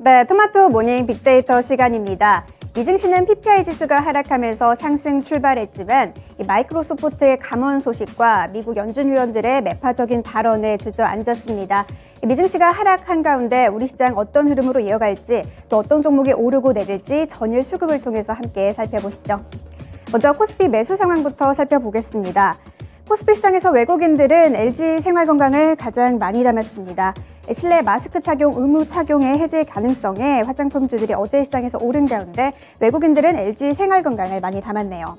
네, 토마토 모닝 빅데이터 시간입니다. 미증시는 PPI 지수가 하락하면서 상승 출발했지만 마이크로소프트의 감원 소식과 미국 연준 위원들의 매파적인 발언에 주저앉았습니다. 미증시가 하락한 가운데 우리 시장 어떤 흐름으로 이어갈지, 또 어떤 종목이 오르고 내릴지 전일 수급을 통해서 함께 살펴보시죠. 먼저 코스피 매수 상황부터 살펴보겠습니다. 코스피 시장에서 외국인들은 LG생활건강을 가장 많이 담았습니다. 실내 마스크 착용 의무 착용의 해제 가능성에 화장품주들이 어제 시장에서 오른 가운데 외국인들은 LG생활건강을 많이 담았네요.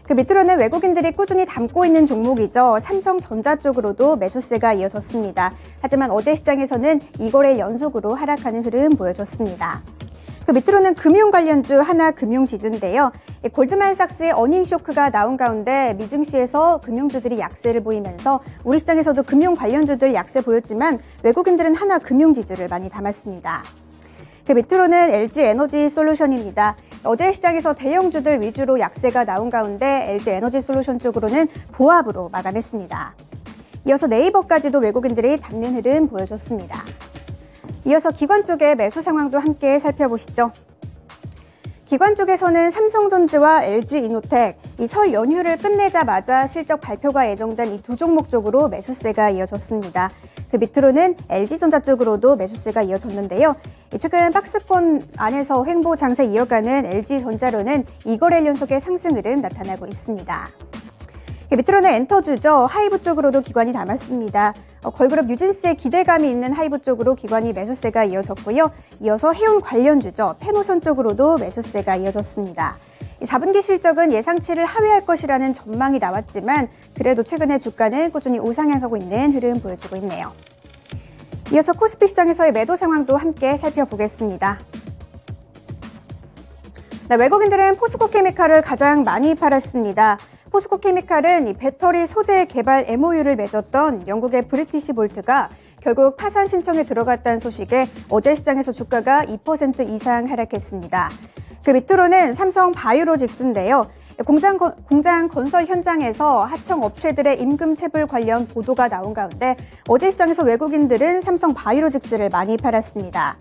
그 밑으로는 외국인들이 꾸준히 담고 있는 종목이죠. 삼성전자 쪽으로도 매수세가 이어졌습니다. 하지만 어제 시장에서는 2거래 연속으로 하락하는 흐름 보여줬습니다. 그 밑으로는 금융 관련주 하나금융지주인데요. 골드만삭스의 어닝 쇼크가 나온 가운데 미증시에서 금융주들이 약세를 보이면서 우리 시장에서도 금융 관련주들 약세 보였지만 외국인들은 하나금융지주를 많이 담았습니다. 그 밑으로는 LG에너지솔루션입니다. 어제 시장에서 대형주들 위주로 약세가 나온 가운데 LG에너지솔루션 쪽으로는 보합으로 마감했습니다. 이어서 네이버까지도 외국인들이 담는 흐름 보여줬습니다. 이어서 기관 쪽의 매수 상황도 함께 살펴보시죠. 기관 쪽에서는 삼성전자와 LG이노텍, 이 설 연휴를 끝내자마자 실적 발표가 예정된 이 두 종목 쪽으로 매수세가 이어졌습니다. 그 밑으로는 LG전자 쪽으로도 매수세가 이어졌는데요. 최근 박스권 안에서 횡보 장세 이어가는 LG전자로는 2거래 연속의 상승 흐름 나타나고 있습니다. 밑으로는 엔터주죠. 하이브 쪽으로도 기관이 담았습니다. 걸그룹 뉴진스의 기대감이 있는 하이브 쪽으로 기관이 매수세가 이어졌고요. 이어서 해운 관련주죠. 페노션 쪽으로도 매수세가 이어졌습니다. 4분기 실적은 예상치를 하회할 것이라는 전망이 나왔지만 그래도 최근에 주가는 꾸준히 우상향하고 있는 흐름 보여주고 있네요. 이어서 코스피 시장에서의 매도 상황도 함께 살펴보겠습니다. 네, 외국인들은 포스코케미칼을 가장 많이 팔았습니다. 포스코케미칼은 이 배터리 소재 개발 MOU를 맺었던 영국의 브리티시 볼트가 결국 파산 신청에 들어갔다는 소식에 어제 시장에서 주가가 2% 이상 하락했습니다. 그 밑으로는 삼성 바이오로직스인데요. 공장 건설 현장에서 하청 업체들의 임금 체불 관련 보도가 나온 가운데 어제 시장에서 외국인들은 삼성 바이오로직스를 많이 팔았습니다.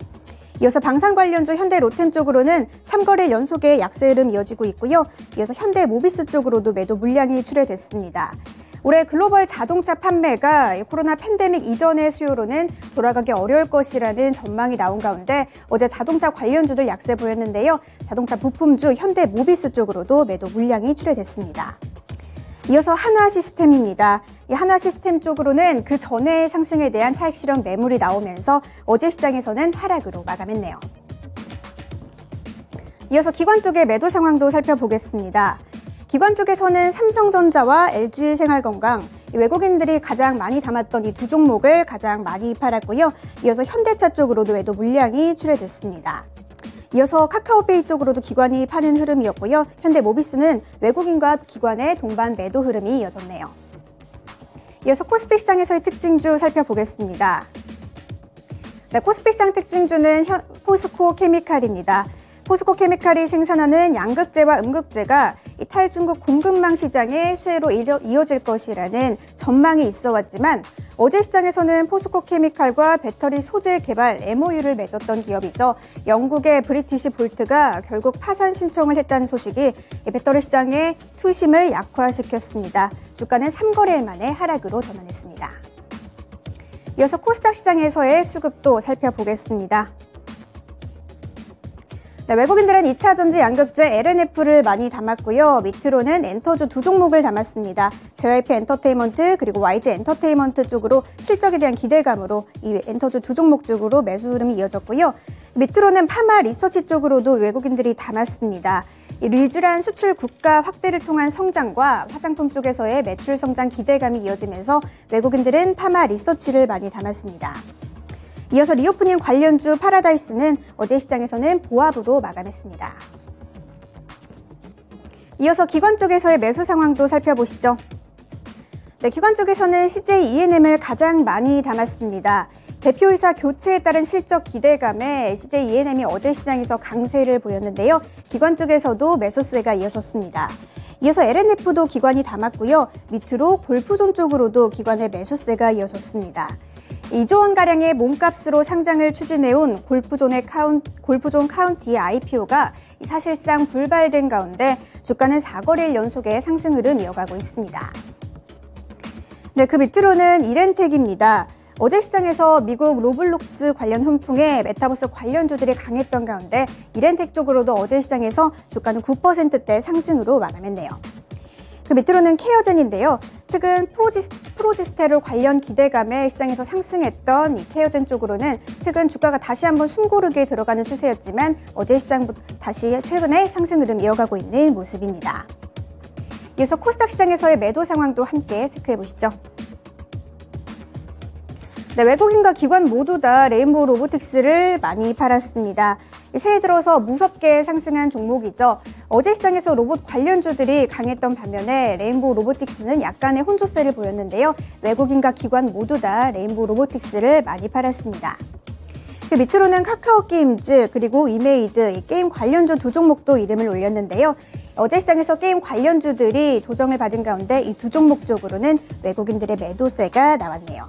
이어서 방산 관련주 현대 로템 쪽으로는 3거래 연속의 약세 흐름 이어지고 있고요. 이어서 현대 모비스 쪽으로도 매도 물량이 출회됐습니다. 올해 글로벌 자동차 판매가 코로나 팬데믹 이전의 수요로는 돌아가기 어려울 것이라는 전망이 나온 가운데 어제 자동차 관련주들 약세 보였는데요. 자동차 부품주 현대 모비스 쪽으로도 매도 물량이 출회됐습니다. 이어서 한화시스템입니다. 이 한화시스템 쪽으로는 그 전에 상승에 대한 차익 실현 매물이 나오면서 어제 시장에서는 하락으로 마감했네요. 이어서 기관 쪽의 매도 상황도 살펴보겠습니다. 기관 쪽에서는 삼성전자와 LG생활건강, 외국인들이 가장 많이 담았던 이 두 종목을 가장 많이 팔았고요. 이어서 현대차 쪽으로도 매도 물량이 출회됐습니다. 이어서 카카오페이 쪽으로도 기관이 파는 흐름이었고요. 현대모비스는 외국인과 기관의 동반 매도 흐름이 이어졌네요. 이어서 코스피 시장에서의 특징주 살펴보겠습니다. 네, 코스피 시장 특징주는 포스코케미칼입니다. 포스코케미칼이 생산하는 양극재와 음극재가 탈중국 공급망 시장의 수혜로 이어질 것이라는 전망이 있어 왔지만 어제 시장에서는 포스코케미칼과 배터리 소재 개발 MOU를 맺었던 기업이죠. 영국의 브리티시 볼트가 결국 파산 신청을 했다는 소식이 배터리 시장의 투심을 약화시켰습니다. 주가는 3거래일 만에 하락으로 전환했습니다. 이어서 코스닥 시장에서의 수급도 살펴보겠습니다. 네, 외국인들은 2차 전지 양극재 LNF를 많이 담았고요. 밑으로는 엔터주 두 종목을 담았습니다. JYP 엔터테인먼트 그리고 YG 엔터테인먼트 쪽으로 실적에 대한 기대감으로 이 엔터주 두 종목 쪽으로 매수 흐름이 이어졌고요. 밑으로는 파마 리서치 쪽으로도 외국인들이 담았습니다. 이 리쥬란 수출 국가 확대를 통한 성장과 화장품 쪽에서의 매출 성장 기대감이 이어지면서 외국인들은 파마 리서치를 많이 담았습니다. 이어서 리오프닝 관련주 파라다이스는 어제 시장에서는 보합으로 마감했습니다. 이어서 기관 쪽에서의 매수 상황도 살펴보시죠. 네, 기관 쪽에서는 CJ E&M을 가장 많이 담았습니다. 대표이사 교체에 따른 실적 기대감에 CJ E&M이 어제 시장에서 강세를 보였는데요. 기관 쪽에서도 매수세가 이어졌습니다. 이어서 LNF도 기관이 담았고요. 밑으로 골프존 쪽으로도 기관의 매수세가 이어졌습니다. 2조 원가량의 몸값으로 상장을 추진해온 골프존 카운티의 IPO가 사실상 불발된 가운데 주가는 4거래일 연속의 상승 흐름 이어가고 있습니다. 네, 그 밑으로는 이렌텍입니다. 어제 시장에서 미국 로블록스 관련 훈풍에 메타버스 관련주들이 강했던 가운데 이렌텍 쪽으로도 어제 시장에서 주가는 9%대 상승으로 마감했네요. 그 밑으로는 케어젠인데요. 최근 프로지스테롤 관련 기대감에 시장에서 상승했던 이 케어젠 쪽으로는 최근 주가가 다시 한번 숨고르게 들어가는 추세였지만 어제 시장부터 다시 최근에 상승 흐름 이어가고 있는 모습입니다. 이어서 코스닥 시장에서의 매도 상황도 함께 체크해 보시죠. 네, 외국인과 기관 모두 다 레인보우 로보틱스를 많이 팔았습니다. 새해 들어서 무섭게 상승한 종목이죠. 어제 시장에서 로봇 관련주들이 강했던 반면에 레인보우 로보틱스는 약간의 혼조세를 보였는데요. 외국인과 기관 모두 다 레인보우 로보틱스를 많이 팔았습니다. 그 밑으로는 카카오게임즈 그리고 이메이드, 이 게임 관련주 두 종목도 이름을 올렸는데요. 어제 시장에서 게임 관련주들이 조정을 받은 가운데 이 두 종목 쪽으로는 외국인들의 매도세가 나왔네요.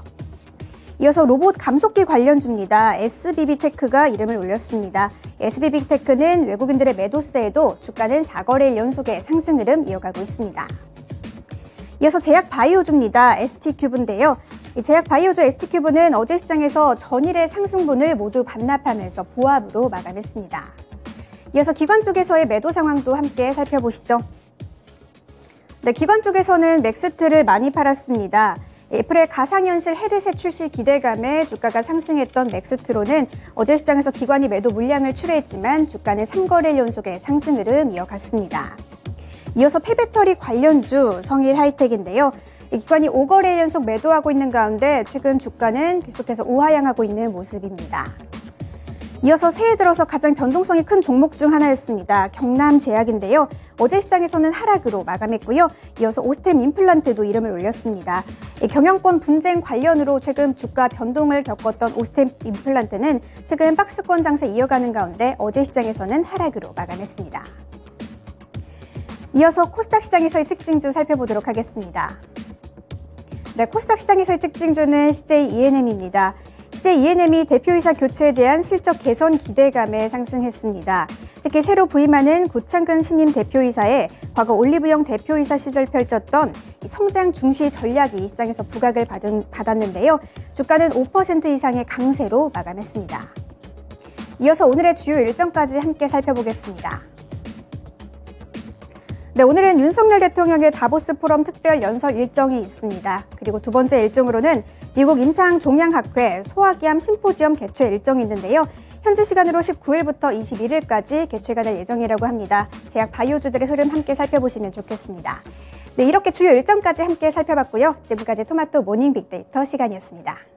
이어서 로봇 감속기 관련주입니다. SBB테크가 이름을 올렸습니다. SBB테크는 외국인들의 매도세에도 주가는 4거래일 연속의 상승 흐름 이어가고 있습니다. 이어서 제약바이오주입니다. ST큐브인데요. 이 제약바이오주 ST큐브는 어제 시장에서 전일의 상승분을 모두 반납하면서 보합으로 마감했습니다. 이어서 기관 쪽에서의 매도 상황도 함께 살펴보시죠. 네, 기관 쪽에서는 넥스트를 많이 팔았습니다. 애플의 가상현실 헤드셋 출시 기대감에 주가가 상승했던 넥스트로는 어제 시장에서 기관이 매도 물량을 출회했지만 주가는 3거래일 연속의 상승 흐름 이어갔습니다. 이어서 폐배터리 관련주 성일하이텍인데요. 이 기관이 5거래일 연속 매도하고 있는 가운데 최근 주가는 계속해서 우하향하고 있는 모습입니다. 이어서 새해 들어서 가장 변동성이 큰 종목 중 하나였습니다. 경남제약인데요. 어제 시장에서는 하락으로 마감했고요. 이어서 오스템 임플란트도 이름을 올렸습니다. 경영권 분쟁 관련으로 최근 주가 변동을 겪었던 오스템 임플란트는 최근 박스권 장세 이어가는 가운데 어제 시장에서는 하락으로 마감했습니다. 이어서 코스닥 시장에서의 특징주 살펴보도록 하겠습니다. 네, 코스닥 시장에서의 특징주는 CJ-ENM입니다. CJ-ENM이 대표이사 교체에 대한 실적 개선 기대감에 상승했습니다. 특히 새로 부임하는 구창근 신임 대표이사의 과거 올리브영 대표이사 시절 펼쳤던 성장 중시 전략이 시장에서 부각을 받았는데요. 주가는 5% 이상의 강세로 마감했습니다. 이어서 오늘의 주요 일정까지 함께 살펴보겠습니다. 네, 오늘은 윤석열 대통령의 다보스 포럼 특별 연설 일정이 있습니다. 그리고 두 번째 일정으로는 미국 임상종양학회 소화기암 심포지엄 개최 일정이 있는데요. 현지 시간으로 19일부터 21일까지 개최가 될 예정이라고 합니다. 제약 바이오주들의 흐름 함께 살펴보시면 좋겠습니다. 네, 이렇게 주요 일정까지 함께 살펴봤고요. 지금까지 토마토 모닝 빅데이터 시간이었습니다.